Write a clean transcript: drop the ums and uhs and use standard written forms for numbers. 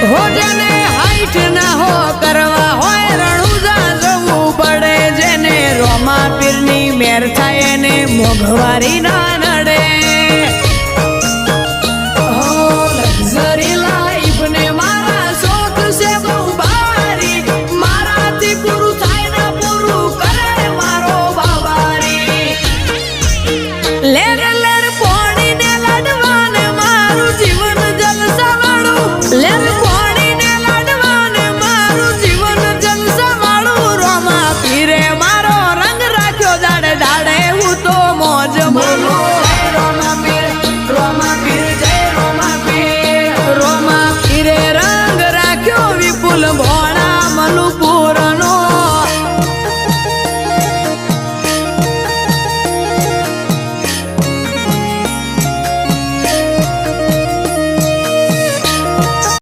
હો જેને હાઈટ ના હો કરવા હોય રણુજા જવું પડે જેને રોમા પીરની મેર થાય એને મોઘવારી ના નડે હો લક્ઝરી લાઈફ ને મારા શોખ છે બહુ ભારી મારાથી પૂરું થાય ને પૂરું કરે મારો બાબારી લેર લેર પોણી ને લડવાને મારું જીવન જલસા વાળું લેર